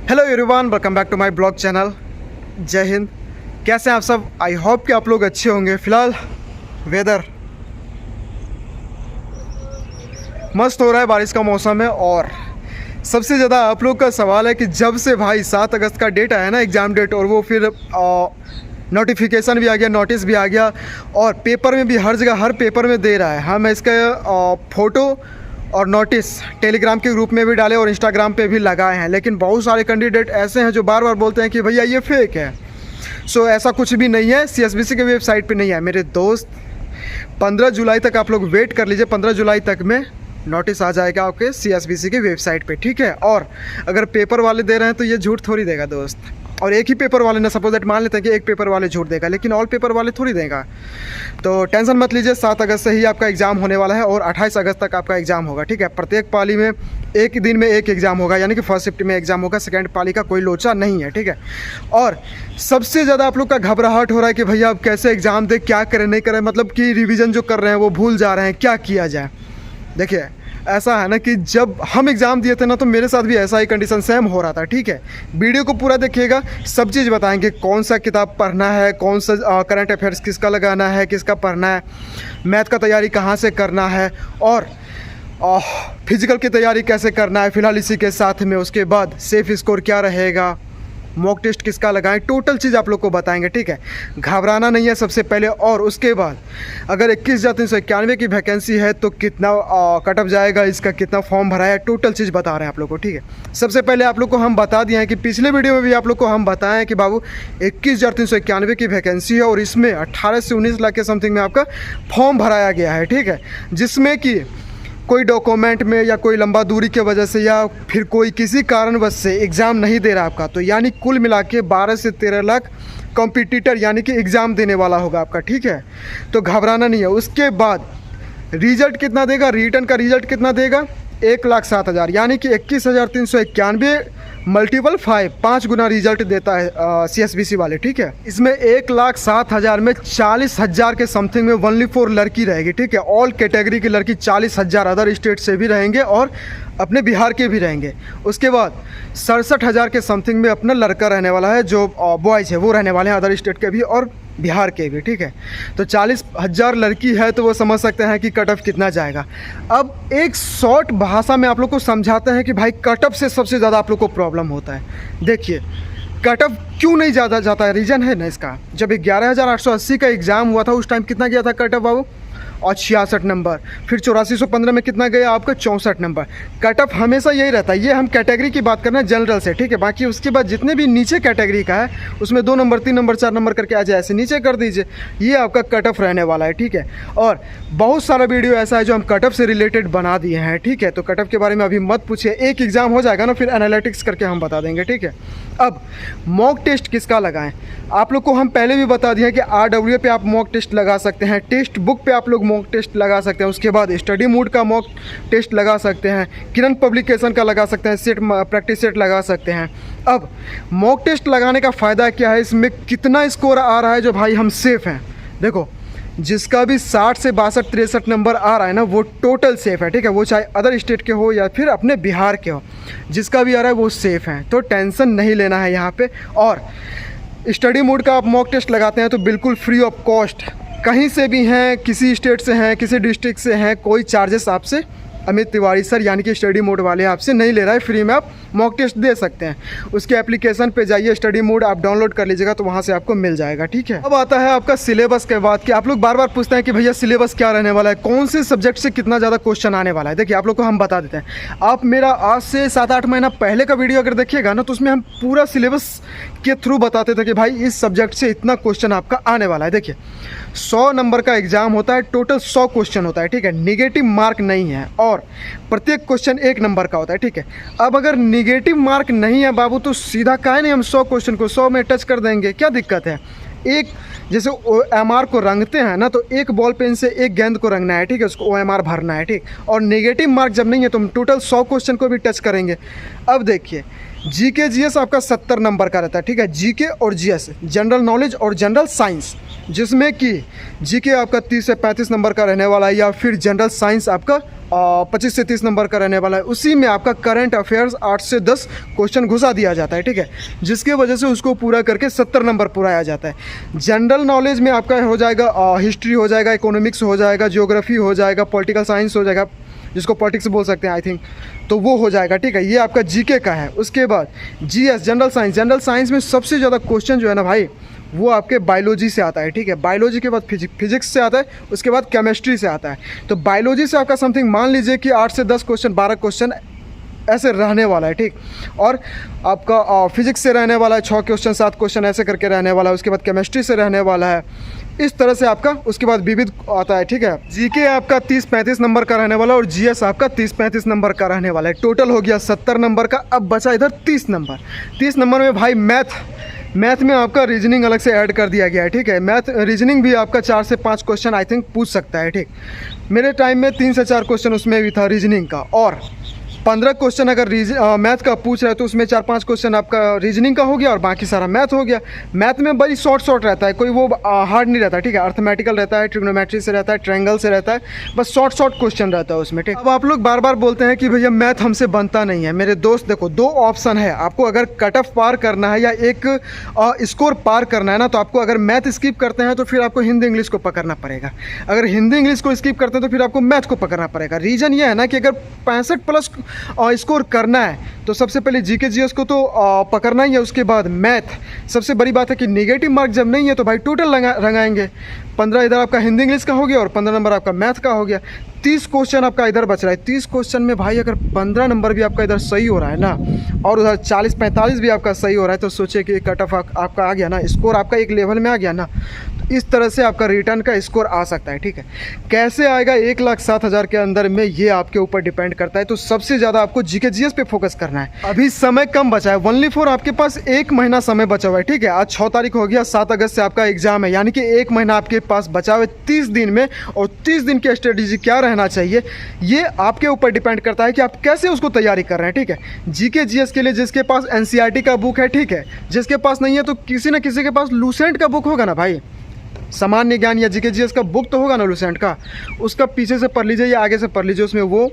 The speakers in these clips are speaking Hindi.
Hello everyone, welcome back to my blog channel. जय हिंद। कैसे हैं आप सब? आई होप कि आप लोग अच्छे होंगे। फ़िलहाल वेदर मस्त हो रहा है, बारिश का मौसम है। और सबसे ज़्यादा आप लोग का सवाल है कि जब से भाई 7 अगस्त का डेट आया ना, एग्ज़ाम डेट, और वो फिर नोटिफिकेशन भी आ गया, नोटिस भी आ गया, और पेपर में भी हर जगह हर पेपर में दे रहा है। हम इसका फ़ोटो और नोटिस टेलीग्राम के ग्रुप में भी डाले और इंस्टाग्राम पे भी लगाए हैं, लेकिन बहुत सारे कैंडिडेट ऐसे हैं जो बार बार बोलते हैं कि भैया ये फेक है। सो ऐसा कुछ भी नहीं है, सीएसबीसी के वेबसाइट पे नहीं है मेरे दोस्त। 15 जुलाई तक आप लोग वेट कर लीजिए, 15 जुलाई तक में नोटिस आ जाएगा आपके सीएसबीसी के वेबसाइट पे, ठीक है। और अगर पेपर वाले दे रहे हैं तो ये झूठ थोड़ी देगा दोस्त। और एक ही पेपर वाले ना, सपोज दैट मान लेते हैं कि एक पेपर वाले झूठ देगा, लेकिन ऑल पेपर वाले थोड़ी देगा। तो टेंशन मत लीजिए, 7 अगस्त से ही आपका एग्ज़ाम होने वाला है और 28 अगस्त तक आपका एग्ज़ाम होगा, ठीक है। प्रत्येक पाली में एक दिन में एक एग्ज़ाम होगा, यानी कि फर्स्ट शिफ्ट में एग्ज़ाम होगा, सेकेंड पाली का कोई लोचा नहीं है, ठीक है। और सबसे ज़्यादा आप लोग का घबराहट हो रहा है कि भैया अब कैसे एग्ज़ाम दे, क्या करें नहीं करें, मतलब कि रिविज़न जो कर रहे हैं वो भूल जा रहे हैं, क्या किया जाए। देखिए ऐसा है ना कि जब हम एग्ज़ाम दिए थे ना, तो मेरे साथ भी ऐसा ही कंडीशन सेम हो रहा था, ठीक है। वीडियो को पूरा देखिएगा, सब चीज़ बताएंगे, कौन सा किताब पढ़ना है, कौन सा करंट अफेयर्स किसका लगाना है, किसका पढ़ना है, मैथ का तैयारी कहाँ से करना है, और फिजिकल की तैयारी कैसे करना है फ़िलहाल इसी के साथ में। उसके बाद सेफ स्कोर क्या रहेगा, मॉक टेस्ट किसका लगाएं, टोटल चीज़ आप लोग को बताएंगे, ठीक है। घबराना नहीं है सबसे पहले। और उसके बाद अगर 21,391 की वैकेंसी है तो कितना कट ऑफ जाएगा, इसका कितना फॉर्म भरा है, टोटल चीज़ बता रहे हैं आप लोग को, ठीक है। सबसे पहले आप लोग को हम बता दिए हैं कि पिछले वीडियो में भी आप लोग को हम बताएं कि बाबू 21,391 की वैकेंसी है और इसमें 18 से 19 लाख के समथिंग में आपका फॉर्म भराया गया है, ठीक है। जिसमें कि कोई डॉक्यूमेंट में या कोई लंबा दूरी के वजह से या फिर कोई किसी कारणवश से एग्ज़ाम नहीं दे रहा आपका, तो यानी कुल मिला के 12 से 13 लाख कॉम्पिटिटर यानी कि एग्ज़ाम देने वाला होगा आपका, ठीक है। तो घबराना नहीं है। उसके बाद रिजल्ट कितना देगा, रिटर्न का रिजल्ट कितना देगा, 1,07,000 यानी कि 21,391 मल्टीपल 5 गुना रिजल्ट देता है सीएसबीसी वाले, ठीक है। इसमें 1,07,000 में 40,000 के समथिंग में ओनली फॉर लड़की रहेगी, ठीक है। ऑल कैटेगरी की लड़की 40,000 अदर स्टेट से भी रहेंगे और अपने बिहार के भी रहेंगे। उसके बाद 67,000 के समथिंग में अपना लड़का रहने वाला है, जो बॉयज़ है वो रहने वाले हैं अदर स्टेट के भी और बिहार के भी, ठीक है। तो 40,000 लड़की है तो वो समझ सकते हैं कि कट ऑफ कितना जाएगा। अब एक शॉर्ट भाषा में आप लोग को समझाते हैं कि भाई कट ऑफ से सबसे ज़्यादा आप लोग को प्रॉब्लम होता है। देखिए कट ऑफ क्यों नहीं ज़्यादा जाता है, रीज़न है ना इसका। जब 11,880 का एग्ज़ाम हुआ था उस टाइम कितना गया था कट ऑफ बाबू, और 66 नंबर। फिर 8415 में कितना गया आपका, 64 नंबर। कट ऑफ हमेशा यही रहता है। ये हम कैटेगरी की बात कर रहे हैं जनरल से, ठीक है। बाकी उसके बाद जितने भी नीचे कैटेगरी का है उसमें 2 नंबर 3 नंबर 4 नंबर करके आ जाए, ऐसे नीचे कर दीजिए, ये आपका कट ऑफ रहने वाला है, ठीक है। और बहुत सारा वीडियो ऐसा है जो हम कट ऑफ से रिलेटेड बना दिए हैं, ठीक है। तो कट ऑफ के बारे में अभी मत पूछिए, एक एग्ज़ाम हो जाएगा ना फिर एनालिटिक्स करके हम बता देंगे, ठीक है। अब मॉक टेस्ट किसका लगाएं, आप लोग को हम पहले भी बता दिए हैं कि RWA पे आप मॉक टेस्ट लगा सकते हैं, टेस्ट बुक पे आप लोग मॉक टेस्ट लगा सकते हैं। उसके बाद स्टडी मूड का मॉक टेस्ट लगा सकते हैं, किरण पब्लिकेशन का लगा सकते हैं, सेट प्रैक्टिस सेट लगा सकते हैं। अब मॉक टेस्ट लगाने का फ़ायदा क्या है, इसमें कितना स्कोर आ रहा है जो भाई हम सेफ़ हैं। देखो जिसका भी 60 से 62 63 नंबर आ रहा है ना वो टोटल सेफ़ है, ठीक है। वो चाहे अदर स्टेट के हो या फिर अपने बिहार के हो, जिसका भी आ रहा है वो सेफ़ है, तो टेंशन नहीं लेना है यहाँ पे। और स्टडी मोड का आप मॉक टेस्ट लगाते हैं तो बिल्कुल फ्री ऑफ कॉस्ट, कहीं से भी हैं, किसी स्टेट से हैं, किसी डिस्ट्रिक्ट से हैं, कोई चार्जेस आपसे अमित तिवारी सर यानी कि स्टडी मोड वाले आपसे नहीं ले रहा है, फ्री में आप मॉक टेस्ट दे सकते हैं। उसके एप्लीकेशन पे जाइए, स्टडी मोड आप डाउनलोड कर लीजिएगा तो वहाँ से आपको मिल जाएगा, ठीक है। अब आता है आपका सिलेबस के बाद कि आप लोग बार बार पूछते हैं कि भैया सिलेबस क्या रहने वाला है, कौन से सब्जेक्ट से कितना ज़्यादा क्वेश्चन आने वाला है। देखिए आप लोग को हम बता देते हैं, आप मेरा आज से 7-8 महीना पहले का वीडियो अगर देखिएगा ना तो उसमें हम पूरा सिलेबस के थ्रू बताते थे कि भाई इस सब्जेक्ट से इतना क्वेश्चन आपका आने वाला है। देखिए 100 नंबर का एग्ज़ाम होता है, टोटल 100 क्वेश्चन होता है, ठीक है। निगेटिव मार्क नहीं है और प्रत्येक क्वेश्चन 1 नंबर का होता है, ठीक है। अब अगर निगेटिव मार्क नहीं है बाबू तो सीधा काहे नहीं हम 100 क्वेश्चन को 100 में टच कर देंगे, क्या दिक्कत है। एक जैसे OMR को रंगते हैं ना तो एक बॉल पेन से एक गेंद को रंगना है, ठीक है, उसको OMR भरना है, ठीक। और नेगेटिव मार्क जब नहीं है तो हम टोटल 100 क्वेश्चन को भी टच करेंगे। अब देखिए जीके जीएस आपका 70 नंबर का रहता है, ठीक है। जीके और जीएस जनरल नॉलेज और जनरल साइंस, जिसमें कि जीके आपका 30 से 35 नंबर का रहने वाला है, या फिर जनरल साइंस आपका 25 से 30 नंबर का रहने वाला है। उसी में आपका करंट अफेयर्स 8 से 10 क्वेश्चन घुसा दिया जाता है, ठीक है, जिसके वजह से उसको पूरा करके 70 नंबर पूरा आ जाता है। जनरल नॉलेज में आपका हो जाएगा हिस्ट्री हो जाएगा, इकोनॉमिक्स हो जाएगा, ज्योग्राफी हो जाएगा, पॉलिटिकल साइंस हो जाएगा, जिसको पॉलिटिक्स बोल सकते हैं आई थिंक, तो वो हो जाएगा, ठीक है। ये आपका जीके का है। उसके बाद जीएस जनरल साइंस में सबसे ज़्यादा क्वेश्चन जो है ना भाई, वो आपके बायोलॉजी से आता है, ठीक है। बायोलॉजी के बाद फिजिक्स से आता है, उसके बाद केमिस्ट्री से आता है। तो बायोलॉजी से आपका समथिंग मान लीजिए कि 8 से 10 क्वेश्चन, 12 क्वेश्चन ऐसे रहने वाला है, ठीक। और आपका फिजिक्स से रहने वाला है 6 क्वेश्चन, 7 क्वेश्चन ऐसे करके रहने वाला है। उसके बाद केमिस्ट्री से रहने वाला है, इस तरह से आपका। उसके बाद विविध आता है, ठीक है। जीके आपका 30-35 नंबर का रहने वाला है और जीएस आपका 30-35 नंबर का रहने वाला है। टोटल हो गया 70 नंबर का। अब बचा इधर 30 नंबर। 30 नंबर में भाई मैथ में आपका रीजनिंग अलग से ऐड कर दिया गया है, ठीक है। रीजनिंग भी आपका 4 से 5 क्वेश्चन आई थिंक पूछ सकता है, ठीक। मेरे टाइम में 3 से 4 क्वेश्चन उसमें भी था रीजनिंग का, और 15 क्वेश्चन अगर मैथ का पूछ रहे हैं तो उसमें 4-5 क्वेश्चन आपका रीजनिंग का हो गया और बाकी सारा मैथ हो गया। मैथ में बड़ी शॉर्ट रहता है, कोई वो हार्ड नहीं रहता, ठीक है। अर्थमेटिकल रहता है, ट्रिग्नोमेट्री से रहता है, ट्रायंगल से रहता है, बस शॉर्ट क्वेश्चन रहता है उसमें, ठीक। अब आप लोग बार बार बोलते हैं कि भैया मैथ हमसे बनता नहीं है। मेरे दोस्त देखो, 2 ऑप्शन है आपको। अगर कट ऑफ पार करना है या एक स्कोर पार करना है ना, तो आपको अगर मैथ स्किप करते हैं तो फिर आपको हिंदी इंग्लिश को पकड़ना पड़ेगा। अगर हिंदी इंग्लिश को स्किप करते हैं तो फिर आपको मैथ को पकड़ना पड़ेगा। रीज़न ये है ना कि अगर 65+ स्कोर करना है तो सबसे पहले जीके जीएस को तो पकड़ना ही है। उसके बाद मैथ। सबसे बड़ी बात है कि नेगेटिव मार्क जब नहीं है तो भाई टोटल रंगाएंगे। 15 इधर आपका हिंदी इंग्लिश का हो गया और 15 नंबर आपका मैथ का हो गया। 30 क्वेश्चन आपका इधर बच रहा है। 30 क्वेश्चन में भाई अगर 15 नंबर भी आपका इधर सही हो रहा है ना, और उधर 40-45 भी आपका सही हो रहा है, तो सोचिए कि कट ऑफ आपका आ गया ना, स्कोर आपका एक लेवल में आ गया ना, तो इस तरह से आपका रिटर्न का स्कोर आ सकता है, ठीक है। कैसे आएगा 1,07,000 के अंदर में, ये आपके ऊपर डिपेंड करता है। तो सबसे ज़्यादा आपको जीके जीएस पे फोकस करना है। अभी समय कम बचा है, ओनली फॉर आपके पास 1 महीना समय बचा हुआ है, ठीक है। आज 6 तारीख हो गया, 7 अगस्त से आपका एग्जाम है, यानी कि 1 महीना आपके पास बचा हुआ है 30 दिन में। और 30 दिन की स्ट्रेटेजी क्या रहना चाहिए, ये आपके ऊपर डिपेंड करता है कि आप कैसे उसको तैयारी कर रहे हैं, ठीक है। जीके जीएस के लिए जिसके पास एनसीईआरटी का बुक है, ठीक है, जिसके पास नहीं है तो किसी न किसी के पास लूसेंट का बुक होगा ना भाई, सामान्य ज्ञान या जीके जीएस का बुक तो होगा ना लूसेंट का, उसका पीछे से पढ़ लीजिए या आगे से पढ़ लीजिए, उसमें वो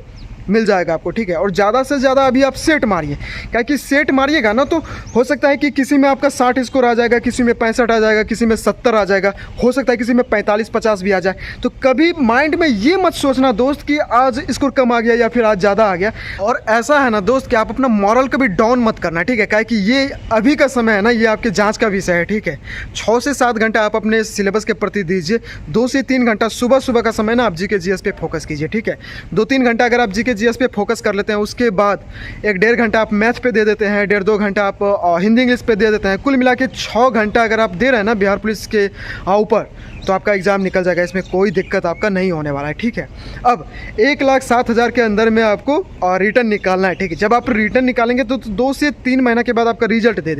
मिल जाएगा आपको, ठीक है। और ज़्यादा से ज़्यादा अभी आप सेट मारिए, क्या कि सेट मारिएगा ना तो हो सकता है कि किसी में आपका 60 स्कोर आ जाएगा, किसी में 65 आ जाएगा, किसी में 70 आ जाएगा, हो सकता है किसी में 45-50 भी आ जाए। तो कभी माइंड में ये मत सोचना दोस्त कि आज स्कोर कम आ गया या फिर आज ज़्यादा आ गया। और ऐसा है ना दोस्त कि आप अपना मॉरल कभी डाउन मत करना, ठीक है, क्या कि ये अभी का समय है ना, ये आपके जाँच का विषय है, ठीक है। 6 से 7 घंटा आप अपने सिलेबस के प्रति दीजिए। 2 से 3 घंटा सुबह का समय ना आप जीके जीएस पे फोकस कीजिए, ठीक है। 2-3 घंटा अगर आप जीके जीएस पे फोकस कर लेते हैं, उसके बाद 1-1.5 घंटा आप मैथ पे दे देते हैं, 1.5-2 घंटा आप हिंदी इंग्लिश पे दे देते हैं, कुल मिला के 6 घंटा अगर आप दे रहे हैं ना बिहार पुलिस के ऊपर, तो आपका एग्ज़ाम निकल जाएगा। इसमें कोई दिक्कत आपका नहीं होने वाला है, ठीक है। अब 1,07,000 के अंदर में आपको रिटर्न निकालना है, ठीक है। जब आप रिटर्न निकालेंगे तो 2 से 3 महीना के बाद आपका रिजल्ट दे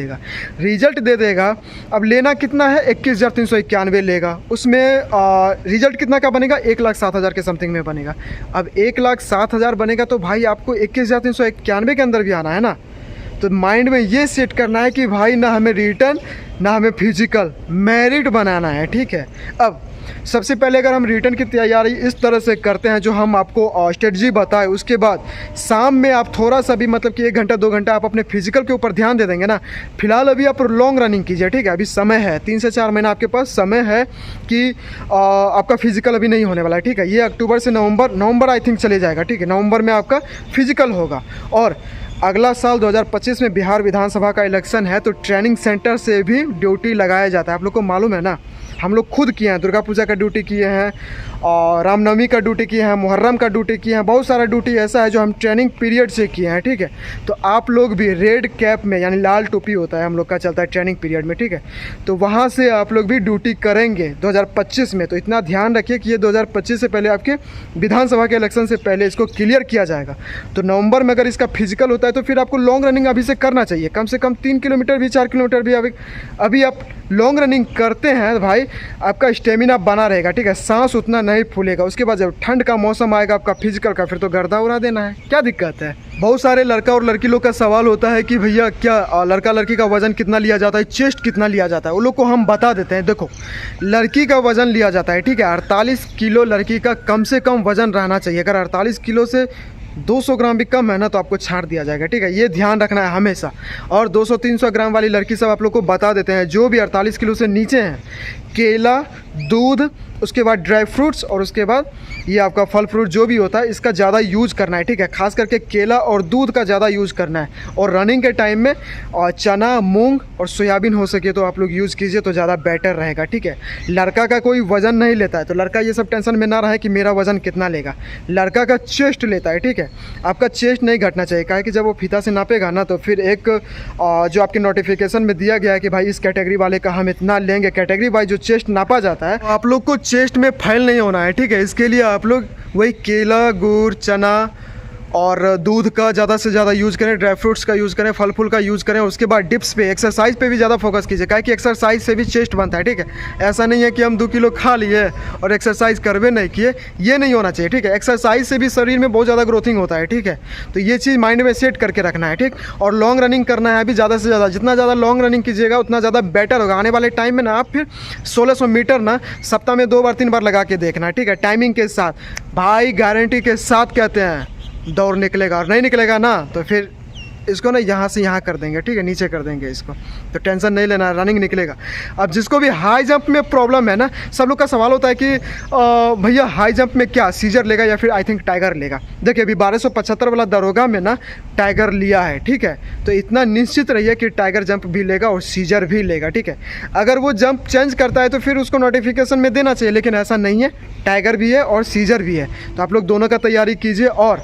देगा। अब लेना कितना है, 21,391 लेगा। उसमें रिजल्ट कितना का बनेगा, 1,07,000 के समथिंग में बनेगा। अब 1,07,000 बनेगा तो भाई आपको 21,391 के अंदर भी आना है ना। तो माइंड में ये सेट करना है कि भाई ना हमें रिटर्न ना हमें फिजिकल, मेरिट बनाना है, ठीक है। अब सबसे पहले अगर हम रिटर्न की तैयारी इस तरह से करते हैं जो हम आपको स्ट्रेटजी बताए, उसके बाद शाम में आप थोड़ा सा भी मतलब कि 1 घंटा 2 घंटा आप अपने फिजिकल के ऊपर ध्यान दे देंगे ना। फिलहाल अभी आप लॉन्ग रनिंग कीजिए, ठीक है। अभी समय है, 3 से 4 महीना आपके पास समय है कि आपका फिजिकल अभी नहीं होने वाला है, ठीक है। ये अक्टूबर से नवंबर आई थिंक चले जाएगा, ठीक है। नवंबर में आपका फिजिकल होगा। और अगला साल 2025 में बिहार विधानसभा का इलेक्शन है, तो ट्रेनिंग सेंटर से भी ड्यूटी लगाया जाता है। आप लोग को मालूम है ना, हम लोग खुद किए हैं, दुर्गा पूजा का ड्यूटी किए हैं और रामनवमी का ड्यूटी किए हैं, मुहर्रम का ड्यूटी किए हैं, बहुत सारा ड्यूटी ऐसा है जो हम ट्रेनिंग पीरियड से किए हैं, ठीक है। तो आप लोग भी रेड कैप में, यानी लाल टोपी होता है हम लोग का, चलता है ट्रेनिंग पीरियड में, ठीक है। तो वहाँ से आप लोग भी ड्यूटी करेंगे 2025 में। तो इतना ध्यान रखिए कि ये 2025 से पहले आपके विधानसभा के इलेक्शन से पहले इसको क्लियर किया जाएगा। तो नवंबर में अगर इसका फिजिकल होता है तो फिर आपको लॉन्ग रनिंग अभी से करना चाहिए, कम से कम 3 किलोमीटर भी, 4 किलोमीटर भी अभी आप लॉन्ग रनिंग करते हैं तो भाई आपका स्टेमिना बना रहेगा, ठीक है, सांस उतना नहीं फूलेगा। उसके बाद जब ठंड का मौसम आएगा आपका फिजिकल का, फिर तो गर्दा उड़ा देना है, क्या दिक्कत है। बहुत सारे लड़का और लड़की लोग का सवाल होता है कि भैया क्या लड़का लड़की का वज़न कितना लिया जाता है, चेस्ट कितना लिया जाता है, वो लोग को हम बता देते हैं। देखो, लड़की का वज़न लिया जाता है, ठीक है, 48 किलो लड़की का कम से कम वज़न रहना चाहिए। अगर 48 किलो से 200 ग्राम भी कम है ना तो आपको छांट दिया जाएगा, ठीक है, ये ध्यान रखना है हमेशा। और 200-300 ग्राम वाली लड़की सब आप लोग को बता देते हैं। जो भी 48 किलो से नीचे हैं, केला, दूध, उसके बाद ड्राई फ्रूट्स और उसके बाद ये आपका फल फ्रूट जो भी होता है इसका ज़्यादा यूज़ करना है, ठीक है, खास करके केला और दूध का ज़्यादा यूज़ करना है। और रनिंग के टाइम में चना, मूंग और सोयाबीन हो सके तो आप लोग यूज़ कीजिए तो ज़्यादा बेटर रहेगा, ठीक है। लड़का का कोई वज़न नहीं लेता है तो लड़का ये सब टेंशन में ना रहे कि मेरा वज़न कितना लेगा। लड़का का चेस्ट लेता है, ठीक है, आपका चेस्ट नहीं घटना चाहिए। क्या है कि जब वो फीता से नापेगा ना तो फिर एक जो आपके नोटिफिकेशन में दिया गया है कि भाई इस कैटेगरी वाले का हम इतना लेंगे, कैटेगरी वाइज जो चेस्ट नापा जाता है, आप लोग को चेस्ट में फैल नहीं होना है, ठीक है। इसके लिए आप लोग वही केला, गुड़, चना और दूध का ज़्यादा से ज़्यादा यूज़ करें, ड्राई फ्रूट्स का यूज़ करें, फल फूल का यूज़ करें। उसके बाद डिप्स पे, एक्सरसाइज पे भी ज़्यादा फोकस कीजिए, क्या है कि एक्सरसाइज से भी चेस्ट बनता है, ठीक है। ऐसा नहीं है कि हम 2 किलो खा लिए और एक्सरसाइज करवे नहीं किए, ये नहीं होना चाहिए, ठीक है। एक्सरसाइज से भी शरीर में बहुत ज़्यादा ग्रोथिंग होता है, ठीक है। तो ये चीज़ माइंड में सेट करके रखना है, ठीक। और लॉन्ग रनिंग करना है अभी ज़्यादा से ज़्यादा, जितना ज़्यादा लॉन्ग रनिंग कीजिएगा उतना ज़्यादा बेटर होगा। आने वाले टाइम में ना आप फिर 1600 मीटर ना सप्ताह में 2 बार 3 बार लगा के देखना है, ठीक है, टाइमिंग के साथ। भाई गारंटी के साथ कहते हैं दौड़ निकलेगा, और नहीं निकलेगा ना तो फिर इसको ना यहाँ से यहाँ कर देंगे, ठीक है, नीचे कर देंगे इसको, तो टेंशन नहीं लेना, रनिंग निकलेगा। अब जिसको भी हाई जंप में प्रॉब्लम है ना, सब लोग का सवाल होता है कि भैया हाई जंप में क्या सीजर लेगा या फिर आई थिंक टाइगर लेगा। देखिए अभी 1275 वाला दरोगा में ना टाइगर लिया है, ठीक है, तो इतना निश्चित रहिए कि टाइगर जंप भी लेगा और सीजर भी लेगा, ठीक है। अगर वो जंप चेंज करता है तो फिर उसको नोटिफिकेशन में देना चाहिए, लेकिन ऐसा नहीं है, टाइगर भी है और सीजर भी है, तो आप लोग दोनों का तैयारी कीजिए। और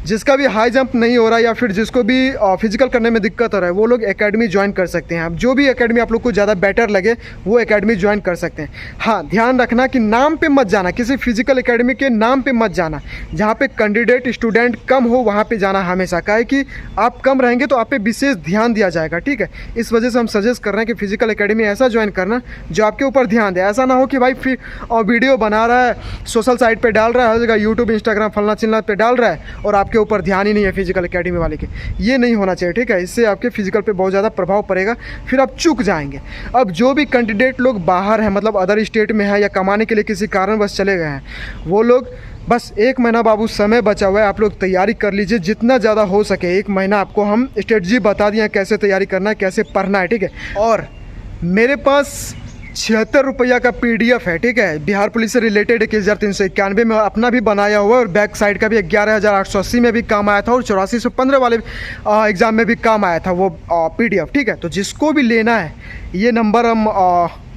जिसका भी हाई जंप नहीं हो रहा या फिर जिसको भी फिजिकल करने में दिक्कत हो रहा है वो लोग एकेडमी ज्वाइन कर सकते हैं। अब जो भी एकेडमी आप लोग को ज़्यादा बेटर लगे वो एकेडमी ज्वाइन कर सकते हैं। हाँ, ध्यान रखना कि नाम पे मत जाना, किसी फिजिकल एकेडमी के नाम पे मत जाना। जहाँ पे कैंडिडेट स्टूडेंट कम हो वहाँ पे जाना हमेशा, क्या है कि आप कम रहेंगे तो आप पे विशेष ध्यान दिया जाएगा, ठीक है। इस वजह से हम सजेस्ट कर रहे हैं कि फिजिकल एकेडमी ऐसा ज्वाइन करना जो आपके ऊपर ध्यान दे। ऐसा ना हो कि भाई फिर वीडियो बना रहा है, सोशल साइट पर डाल रहा है, हर जगह यूट्यूब, इंस्टाग्राम, फलना चिल्ला पे डाल रहा है और आपके ऊपर ध्यान ही नहीं है फिजिकल एकेडमी वाले के। ये नहीं होना चाहिए, ठीक है, इससे आपके फिजिकल पे बहुत ज़्यादा प्रभाव पड़ेगा, फिर आप चूक जाएंगे। अब जो भी कैंडिडेट लोग बाहर हैं, मतलब अदर स्टेट में है या कमाने के लिए किसी कारणवश चले गए हैं, वो लोग बस 1 महीना बाबू समय बचा हुआ है, आप लोग तैयारी कर लीजिए जितना ज़्यादा हो सके। 1 महीना आपको हम स्ट्रेटजी बता दिए हैं कैसे तैयारी करना है, कैसे पढ़ना है, ठीक है। और मेरे पास 76 रुपया का PDF है, ठीक है, बिहार पुलिस से रिलेटेड 1391 में अपना भी बनाया हुआ है और बैक साइड का भी 11,880 में भी काम आया था और 8415 वाले एग्ज़ाम में भी काम आया था वो PDF, ठीक है। तो जिसको भी लेना है ये नंबर हम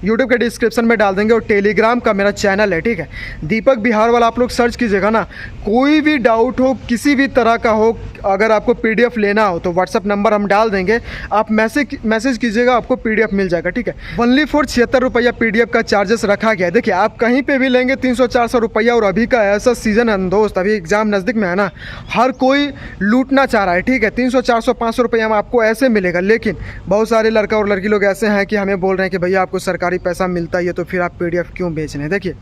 यूट्यूब के डिस्क्रिप्शन में डाल देंगे और टेलीग्राम का मेरा चैनल है, ठीक है, दीपक बिहार वाला आप लोग सर्च कीजिएगा ना। कोई भी डाउट हो, किसी भी तरह का हो, अगर आपको PDF लेना हो तो व्हाट्सअप नंबर हम डाल देंगे, आप मैसेज कीजिएगा, आपको PDF मिल जाएगा, ठीक है। ओनली फॉर 76 रुपया PDF का चार्जेस रखा गया है। देखिए आप कहीं पे भी लेंगे 300-400 रुपया, और अभी का ऐसा सीज़न है दोस्त, अभी एग्ज़ाम नज़दीक में है ना, हर कोई लूटना चाह रहा है, ठीक है। 300, 400, 500 रुपया में आपको ऐसे मिलेगा, लेकिन बहुत सारे लड़का और लड़की लोग ऐसे हैं कि हमें बोल रहे हैं कि भैया आपको सरकारी पैसा मिलता है तो फिर आप PDF क्यों बेच रहे हैं। देखिए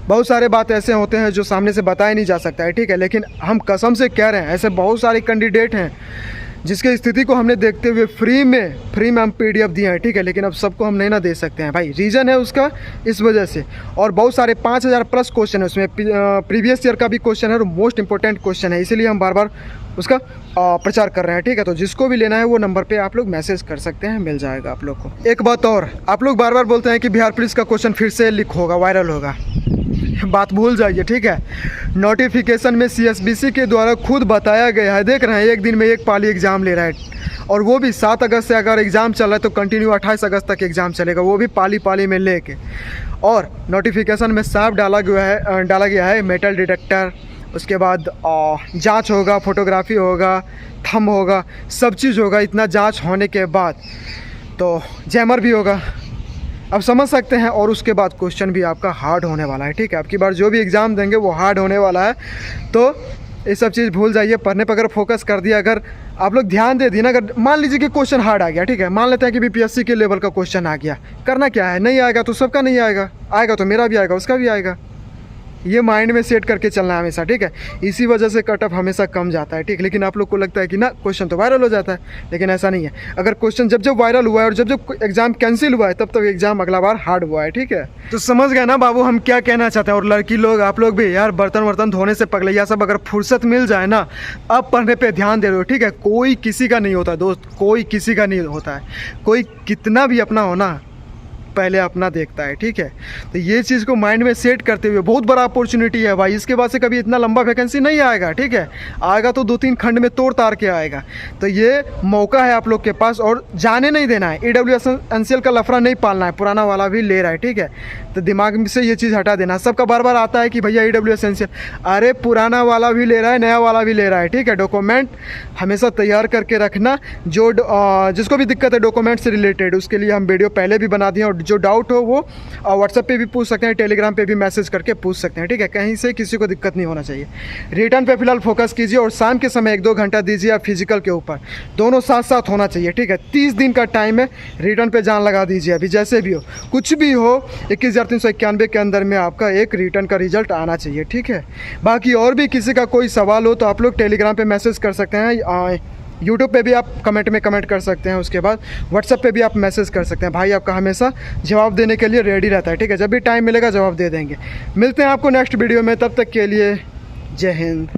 बहुत सारे बात ऐसे होते हैं जो सामने से बताया नहीं जा सकता है, ठीक है, लेकिन हम कसम से कह रहे हैं ऐसे बहुत सारे कैंडिडेट हैं जिसके स्थिति को हमने देखते हुए फ्री में हम PDF दिए हैं, ठीक है, लेकिन अब सबको हम नहीं ना दे सकते हैं भाई, रीज़न है उसका इस वजह से। और बहुत सारे 5000 प्लस क्वेश्चन है उसमें, प्रीवियस ईयर का भी क्वेश्चन है और मोस्ट इंपॉर्टेंट क्वेश्चन है, इसीलिए हम बार बार उसका प्रचार कर रहे हैं, ठीक है। तो जिसको भी लेना है वो नंबर पे आप लोग मैसेज कर सकते हैं, मिल जाएगा आप लोग को। एक बात और, आप लोग बार बार बोलते हैं कि बिहार पुलिस का क्वेश्चन फिर से लीक होगा, वायरल होगा, बात भूल जाइए, ठीक है। नोटिफिकेशन में CSBC के द्वारा खुद बताया गया है, देख रहे हैं एक दिन में एक पाली एग्ज़ाम ले रहा है, और वो भी 7 अगस्त से अगर एग्ज़ाम चल रहा है तो कंटिन्यू 28 अगस्त तक एग्ज़ाम चलेगा, वो भी पाली में लेके। और नोटिफिकेशन में साफ डाला गया है मेटल डिटेक्टर, उसके बाद जांच होगा, फोटोग्राफी होगा, थंब होगा, सब चीज़ होगा। इतना जांच होने के बाद तो जैमर भी होगा, अब समझ सकते हैं। और उसके बाद क्वेश्चन भी आपका हार्ड होने वाला है, ठीक है। आपकी बार जो भी एग्ज़ाम देंगे वो हार्ड होने वाला है, तो ये सब चीज़ भूल जाइए, पढ़ने पर अगर फोकस कर दिया, अगर आप लोग ध्यान दे दिए ना, अगर मान लीजिए कि क्वेश्चन हार्ड आ गया, ठीक है, मान लेते हैं कि बीपीएससी के लेवल का क्वेश्चन आ गया, करना क्या है, नहीं आएगा तो सबका नहीं आएगा, आएगा तो मेरा भी आएगा, उसका भी आएगा। ये माइंड में सेट करके चलना है हमेशा, ठीक है। इसी वजह से कट ऑफ हमेशा कम जाता है, ठीक। लेकिन आप लोग को लगता है कि ना क्वेश्चन तो वायरल हो जाता है, लेकिन ऐसा नहीं है। अगर क्वेश्चन जब जब वायरल हुआ है और जब जब एग्जाम कैंसिल हुआ है, तब तब एग्जाम अगला बार हार्ड हुआ है, ठीक है। तो समझ गए ना बाबू हम क्या कहना चाहते हैं। और लड़की लोग, आप लोग भी यार, बर्तन वर्तन धोने से पगलैया सब अगर फुर्सत मिल जाए ना, अब पढ़ने पर ध्यान दे रहे हो, ठीक है। कोई किसी का नहीं होता दोस्त, कोई किसी का नहीं होता है, कोई कितना भी अपना हो ना, पहले अपना देखता है, ठीक है। तो ये चीज़ को माइंड में सेट करते हुए, बहुत बड़ा अपॉर्चुनिटी है भाई, इसके बाद से कभी इतना लंबा वैकेंसी नहीं आएगा, ठीक है। आएगा तो 2-3 खंड में तोड़ तार के आएगा। तो ये मौका है आप लोग के पास, और जाने नहीं देना है। EWS NCL का लफड़ा नहीं पालना है, पुराना वाला भी ले रहा है, ठीक है। तो दिमाग से ये चीज़ हटा देना। सबका बार बार आता है कि भैया EWS NCL, अरे पुराना वाला भी ले रहा है, नया वाला भी ले रहा है, ठीक है। डॉक्यूमेंट हमेशा तैयार करके रखना। जो जिसको भी दिक्कत है डॉक्यूमेंट से रिलेटेड, उसके लिए हम वीडियो पहले भी बना दिए, और जो डाउट हो वो व्हाट्सएप पे भी पूछ सकते हैं, टेलीग्राम पे भी मैसेज करके पूछ सकते हैं, ठीक है। कहीं से किसी को दिक्कत नहीं होना चाहिए। रिटर्न पे फिलहाल फोकस कीजिए, और शाम के समय 1-2 घंटा दीजिए आप फिजिकल के ऊपर, दोनों साथ साथ होना चाहिए, ठीक है। 30 दिन का टाइम है, रिटर्न पे जान लगा दीजिए। अभी जैसे भी हो, कुछ भी हो, 21,391 के अंदर में आपका एक रिटर्न का रिजल्ट आना चाहिए, ठीक है। बाकी और भी किसी का कोई सवाल हो तो आप लोग टेलीग्राम पे मैसेज कर सकते हैं, यूट्यूब पे भी आप कमेंट में कमेंट कर सकते हैं, उसके बाद व्हाट्सएप पे भी आप मैसेज कर सकते हैं। भाई आपका हमेशा जवाब देने के लिए रेडी रहता है, ठीक है। जब भी टाइम मिलेगा जवाब दे देंगे। मिलते हैं आपको नेक्स्ट वीडियो में, तब तक के लिए जय हिंद।